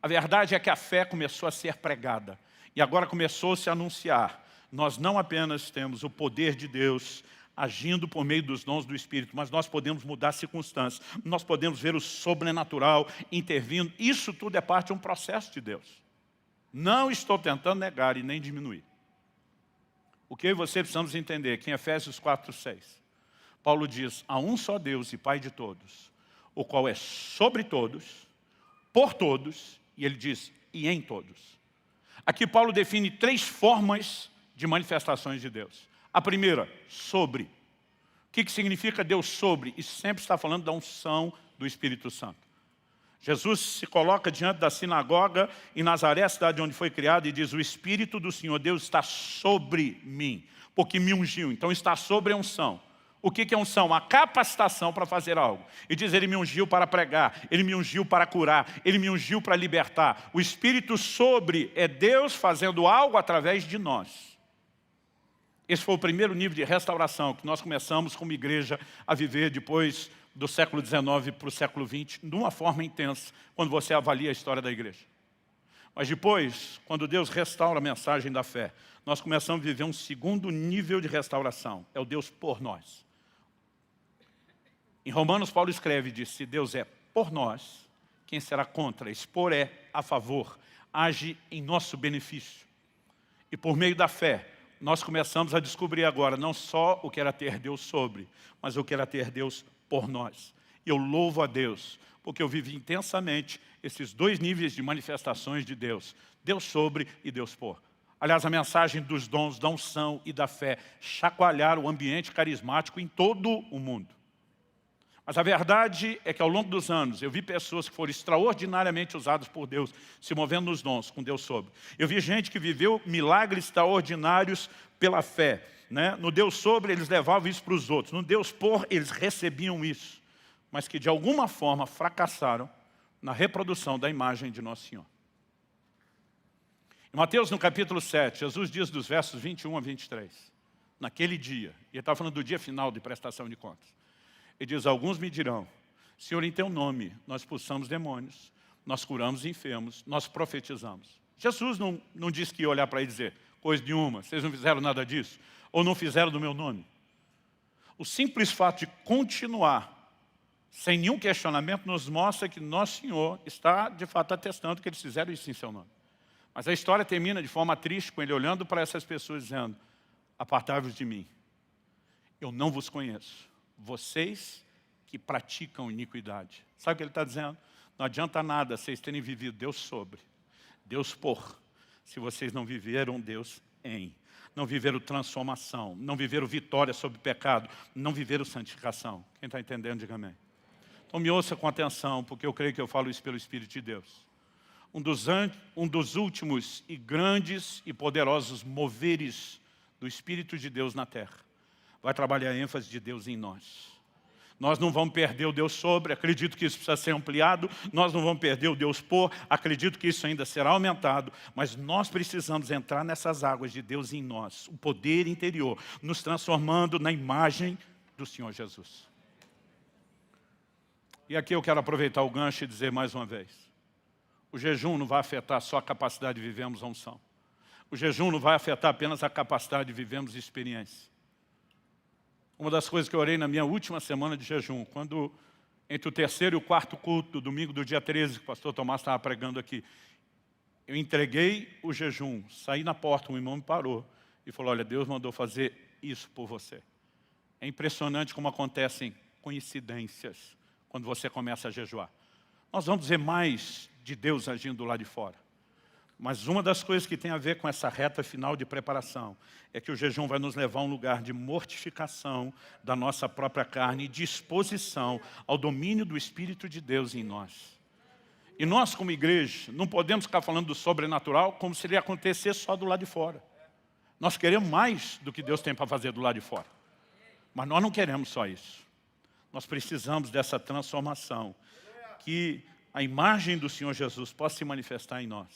A verdade é que a fé começou a ser pregada e agora começou-se a anunciar. Nós não apenas temos o poder de Deus agindo por meio dos dons do Espírito, mas nós podemos mudar circunstâncias, nós podemos ver o sobrenatural intervindo. Isso tudo é parte de um processo de Deus. Não estou tentando negar e nem diminuir. O que eu e você precisamos entender, que em Efésios 4:6, Paulo diz, há um só Deus e Pai de todos, o qual é sobre todos, por todos, e ele diz, e em todos. Aqui Paulo define 3 formas de manifestações de Deus. A primeira, sobre. O que significa Deus sobre? Isso sempre está falando da unção do Espírito Santo. Jesus se coloca diante da sinagoga em Nazaré, cidade onde foi criado, e diz, o Espírito do Senhor Deus está sobre mim, porque me ungiu. Então está sobre a unção. O que é unção? A capacitação para fazer algo. E diz, ele me ungiu para pregar, ele me ungiu para curar, ele me ungiu para libertar. O Espírito sobre é Deus fazendo algo através de nós. Esse foi o primeiro nível de restauração que nós começamos como igreja a viver depois do século XIX para o século XX, de uma forma intensa, quando você avalia a história da igreja. Mas depois, quando Deus restaura a mensagem da fé, nós começamos a viver um segundo nível de restauração, é o Deus por nós. Em Romanos, Paulo escreve, diz, se Deus é por nós, quem será contra? Esse por é a favor, age em nosso benefício. E por meio da fé, nós começamos a descobrir agora não só o que era ter Deus sobre, mas o que era ter Deus por nós. E eu louvo a Deus, porque eu vivi intensamente esses 2 níveis de manifestações de Deus. Deus sobre e Deus por. Aliás, a mensagem dos dons, da unção e da fé chacoalharam o ambiente carismático em todo o mundo. Mas a verdade é que ao longo dos anos, eu vi pessoas que foram extraordinariamente usadas por Deus, se movendo nos dons, com Deus sobre. Eu vi gente que viveu milagres extraordinários pela fé. No Deus sobre, eles levavam isso para os outros. No Deus por, eles recebiam isso. Mas que de alguma forma fracassaram na reprodução da imagem de Nosso Senhor. Em Mateus, no capítulo 7, Jesus diz dos versos 21 a 23, naquele dia, e ele estava falando do dia final de prestação de contas, ele diz, alguns me dirão, Senhor, em teu nome nós expulsamos demônios, nós curamos enfermos, nós profetizamos. Jesus não disse que ia olhar para ele e dizer, coisa nenhuma, vocês não fizeram nada disso, ou não fizeram do meu nome. O simples fato de continuar, sem nenhum questionamento, nos mostra que Nosso Senhor está, de fato, atestando que eles fizeram isso em seu nome. Mas a história termina de forma triste, com ele olhando para essas pessoas dizendo, apartai-vos de mim, eu não vos conheço. Vocês que que praticam iniquidade. Sabe o que ele está dizendo? Não adianta nada vocês terem vivido Deus sobre, Deus por, se vocês não viveram Deus em. Não viveram transformação, não viveram vitória sobre o pecado, não viveram santificação. Quem está entendendo, diga amém. Então me ouça com atenção, porque eu creio que eu falo isso pelo Espírito de Deus. Um dos últimos e grandes e poderosos moveres do Espírito de Deus na terra vai trabalhar a ênfase de Deus em nós. Nós não vamos perder o Deus sobre, acredito que isso precisa ser ampliado. Nós não vamos perder o Deus por, acredito que isso ainda será aumentado. Mas nós precisamos entrar nessas águas de Deus em nós, o poder interior, nos transformando na imagem do Senhor Jesus. E aqui eu quero aproveitar o gancho e dizer mais uma vez. O jejum não vai afetar só a capacidade de vivermos a unção. O jejum não vai afetar apenas a capacidade de vivermos experiência. Uma das coisas que eu orei na minha última semana de jejum, quando entre o terceiro e o quarto culto, do domingo do dia 13, que o pastor Tomás estava pregando aqui, eu entreguei o jejum, saí na porta, um irmão me parou e falou, olha, Deus mandou fazer isso por você. É impressionante como acontecem coincidências quando você começa a jejuar. Nós vamos ver mais de Deus agindo lá de fora. Mas uma das coisas que tem a ver com essa reta final de preparação é que o jejum vai nos levar a um lugar de mortificação da nossa própria carne e disposição ao domínio do Espírito de Deus em nós. E nós, como igreja, não podemos ficar falando do sobrenatural como se ele ia acontecer só do lado de fora. Nós queremos mais do que Deus tem para fazer do lado de fora. Mas nós não queremos só isso. Nós precisamos dessa transformação, que a imagem do Senhor Jesus possa se manifestar em nós.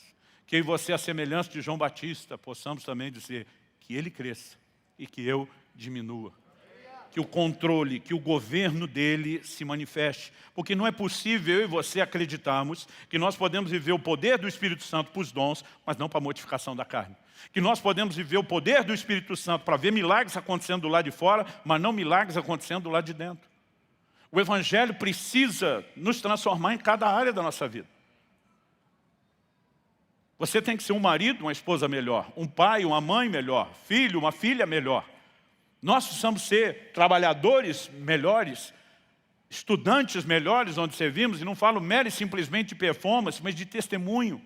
Que eu e você, a semelhança de João Batista, possamos também dizer que ele cresça e que eu diminua. Que o controle, que o governo dele se manifeste. Porque não é possível eu e você acreditarmos que nós podemos viver o poder do Espírito Santo para os dons, mas não para a mortificação da carne. Que nós podemos viver o poder do Espírito Santo para ver milagres acontecendo do lado de fora, mas não milagres acontecendo do lado de dentro. O Evangelho precisa nos transformar em cada área da nossa vida. Você tem que ser um marido, uma esposa melhor, um pai, uma mãe melhor, filho, uma filha melhor. Nós precisamos ser trabalhadores melhores, estudantes melhores onde servimos, e não falo mero e simplesmente de performance, mas de testemunho.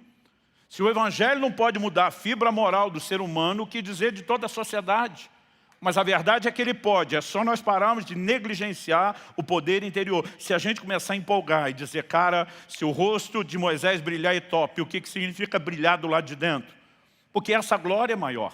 Se o Evangelho não pode mudar a fibra moral do ser humano, o que dizer de toda a sociedade? Mas a verdade é que ele pode, é só nós pararmos de negligenciar o poder interior. Se a gente começar a empolgar e dizer, cara, se o rosto de Moisés brilhar é top, o que significa brilhar do lado de dentro? Porque essa glória é maior.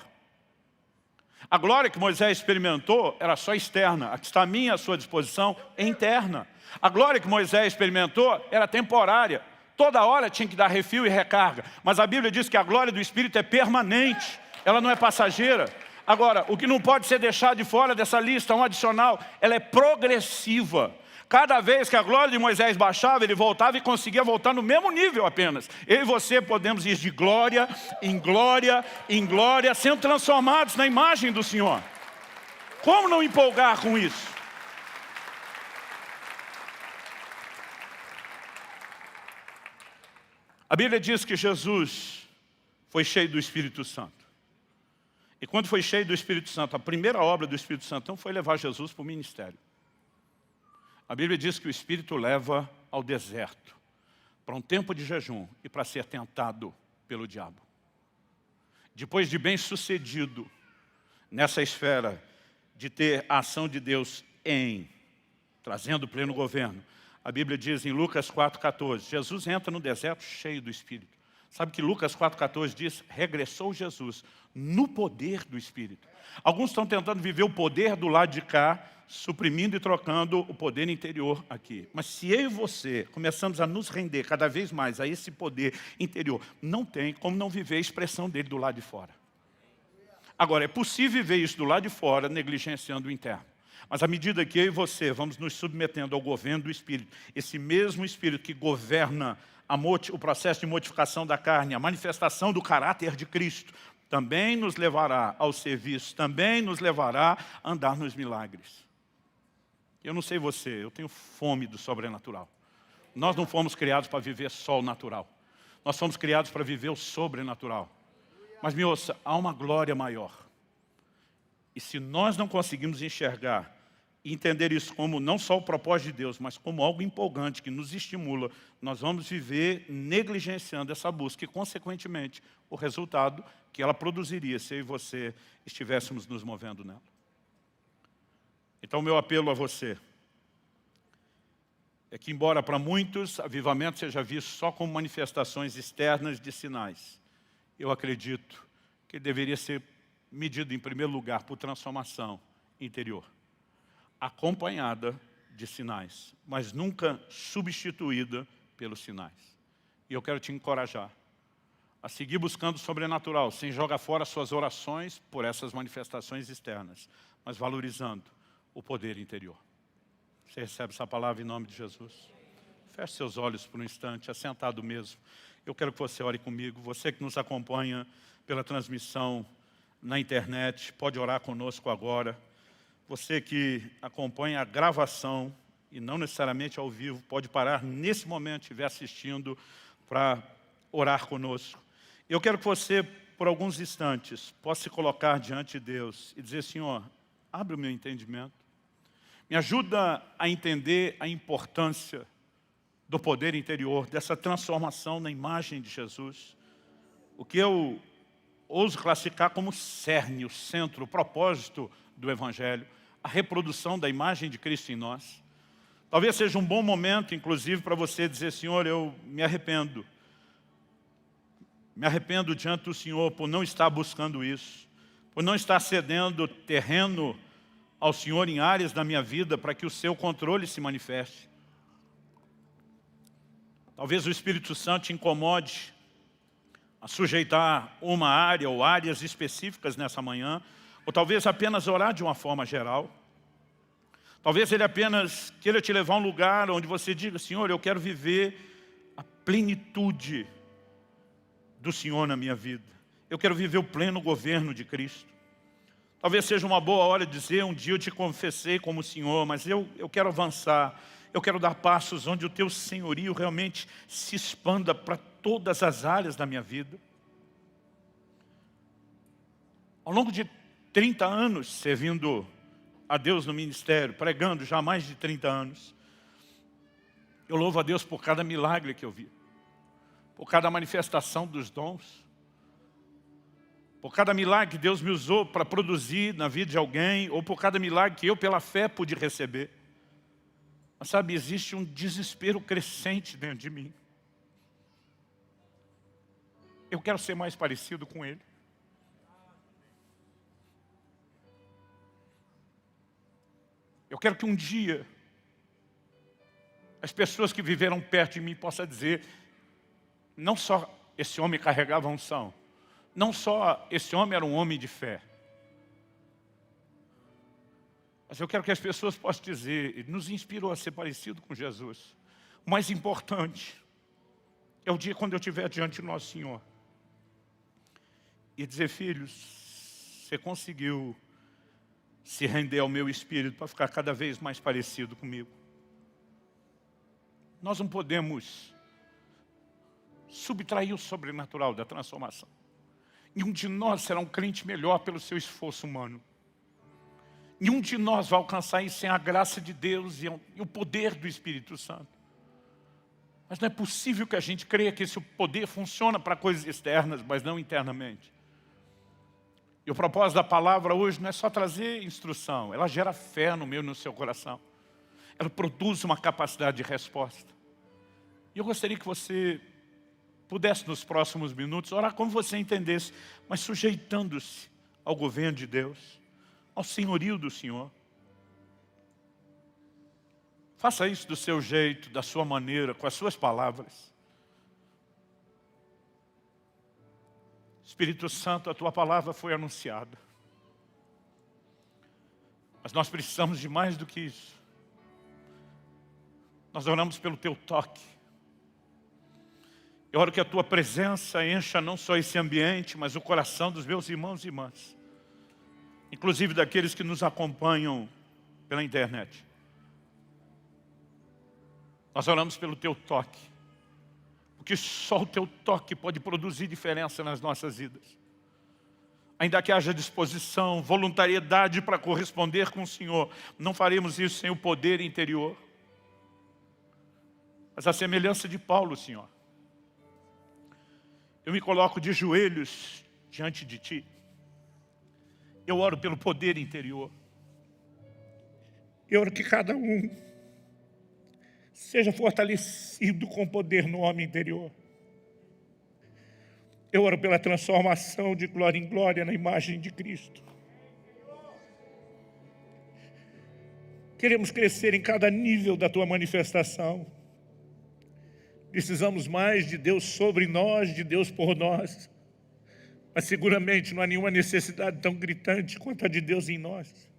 A glória que Moisés experimentou era só externa, a que está a minha à sua disposição é interna. A glória que Moisés experimentou era temporária. Toda hora tinha que dar refil e recarga. Mas a Bíblia diz que a glória do Espírito é permanente, ela não é passageira. Agora, o que não pode ser deixado de fora dessa lista, um adicional, ela é progressiva. Cada vez que a glória de Moisés baixava, ele voltava e conseguia voltar no mesmo nível apenas. Eu e você podemos ir de glória em glória, em glória, sendo transformados na imagem do Senhor. Como não empolgar com isso? A Bíblia diz que Jesus foi cheio do Espírito Santo. E quando foi cheio do Espírito Santo, a primeira obra do Espírito Santo não foi levar Jesus para o ministério. A Bíblia diz que o Espírito leva ao deserto, para um tempo de jejum e para ser tentado pelo diabo. Depois de bem sucedido nessa esfera de ter a ação de Deus trazendo pleno governo, a Bíblia diz em Lucas 4,14, Jesus entra no deserto cheio do Espírito. Sabe que Lucas 4,14 diz, regressou Jesus no poder do Espírito. Alguns estão tentando viver o poder do lado de cá, suprimindo e trocando o poder interior aqui. Mas se eu e você começamos a nos render cada vez mais a esse poder interior, não tem como não viver a expressão dele do lado de fora. Agora, é possível viver isso do lado de fora, negligenciando o interno. Mas à medida que eu e você vamos nos submetendo ao governo do Espírito, esse mesmo Espírito que governa o processo de mortificação da carne, a manifestação do caráter de Cristo, também nos levará ao serviço, também nos levará a andar nos milagres. Eu não sei você, eu tenho fome do sobrenatural. Nós não fomos criados para viver só o natural. Nós fomos criados para viver o sobrenatural. Mas me ouça, há uma glória maior. E se nós não conseguimos enxergar e entender isso como não só o propósito de Deus, mas como algo empolgante que nos estimula, nós vamos viver negligenciando essa busca e, consequentemente, o resultado que ela produziria se eu e você estivéssemos nos movendo nela. Então, o meu apelo a você é que, embora para muitos avivamento seja visto só como manifestações externas de sinais, eu acredito que deveria ser medido, em primeiro lugar, por transformação interior, acompanhada de sinais, mas nunca substituída pelos sinais. E eu quero te encorajar a seguir buscando o sobrenatural, sem jogar fora suas orações por essas manifestações externas, mas valorizando o poder interior. Você recebe essa palavra em nome de Jesus? Feche seus olhos por um instante, assentado mesmo. Eu quero que você ore comigo. Você que nos acompanha pela transmissão na internet, pode orar conosco agora. Você que acompanha a gravação e não necessariamente ao vivo, pode parar nesse momento, estiver assistindo, para orar conosco. Eu quero que você, por alguns instantes, possa se colocar diante de Deus e dizer: Senhor, abre o meu entendimento. Me ajuda a entender a importância do poder interior, dessa transformação na imagem de Jesus. O que eu ouso classificar como cerne, o centro, o propósito do Evangelho, a reprodução da imagem de Cristo em nós. Talvez seja um bom momento, inclusive, para você dizer: Senhor, eu me arrependo. Me arrependo diante do Senhor por não estar buscando isso, por não estar cedendo terreno ao Senhor em áreas da minha vida para que o seu controle se manifeste. Talvez o Espírito Santo te incomode a sujeitar uma área ou áreas específicas nessa manhã, ou talvez apenas orar de uma forma geral. Talvez Ele apenas queira te levar a um lugar onde você diga: Senhor, eu quero viver a plenitude do Senhor na minha vida. Eu quero viver o pleno governo de Cristo. Talvez seja uma boa hora de dizer: um dia eu te confessei como Senhor, mas eu quero avançar. Eu quero dar passos onde o teu senhorio realmente se expanda para todas as áreas da minha vida. Ao longo de 30 anos servindo a Deus no ministério, pregando já há mais de 30 anos, eu louvo a Deus por cada milagre que eu vi, por cada manifestação dos dons, por cada milagre que Deus me usou para produzir na vida de alguém, ou por cada milagre que eu, pela fé, pude receber. Mas sabe, existe um desespero crescente dentro de mim. Eu quero ser mais parecido com Ele. Eu quero que um dia as pessoas que viveram perto de mim possam dizer: não só esse homem carregava unção, não só esse homem era um homem de fé, mas eu quero que as pessoas possam dizer: Ele nos inspirou a ser parecido com Jesus. O mais importante é o dia quando eu estiver diante de nosso Senhor e dizer: filhos, você conseguiu se render ao meu espírito para ficar cada vez mais parecido comigo. Nós não podemos subtrair o sobrenatural da transformação. Nenhum de nós será um crente melhor pelo seu esforço humano. Nenhum de nós vai alcançar isso sem a graça de Deus e o poder do Espírito Santo. Mas não é possível que a gente creia que esse poder funciona para coisas externas, mas não internamente. E o propósito da palavra hoje não é só trazer instrução, ela gera fé no meu e no seu coração. Ela produz uma capacidade de resposta. E eu gostaria que você pudesse, nos próximos minutos, orar como você entendesse, mas sujeitando-se ao governo de Deus, ao senhorio do Senhor. Faça isso do seu jeito, da sua maneira, com as suas palavras. Espírito Santo, a tua palavra foi anunciada. Mas nós precisamos de mais do que isso. Nós oramos pelo teu toque. Eu oro que a tua presença encha não só esse ambiente, mas o coração dos meus irmãos e irmãs, inclusive daqueles que nos acompanham pela internet. Nós oramos pelo teu toque, porque só o teu toque pode produzir diferença nas nossas vidas. ainda que haja disposição, voluntariedade para corresponder com o Senhor, não faremos isso sem o poder interior. Mas a semelhança de Paulo, Senhor, eu me coloco de joelhos diante de Ti. Eu oro pelo poder interior. Eu oro que cada um seja fortalecido com poder no homem interior. Eu oro pela transformação de glória em glória na imagem de Cristo. Queremos crescer em cada nível da Tua manifestação. Precisamos mais de Deus sobre nós, de Deus por nós. Mas seguramente não há nenhuma necessidade tão gritante quanto a de Deus em nós.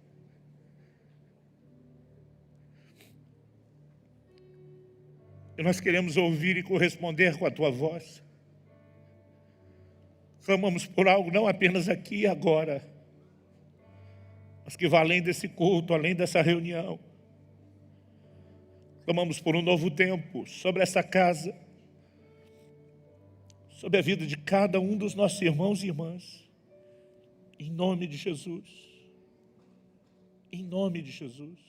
E nós queremos ouvir e corresponder com a Tua voz. Clamamos por algo não apenas aqui e agora, mas que vai além desse culto, além dessa reunião. Clamamos por um novo tempo sobre essa casa, sobre a vida de cada um dos nossos irmãos e irmãs. Em nome de Jesus. Em nome de Jesus.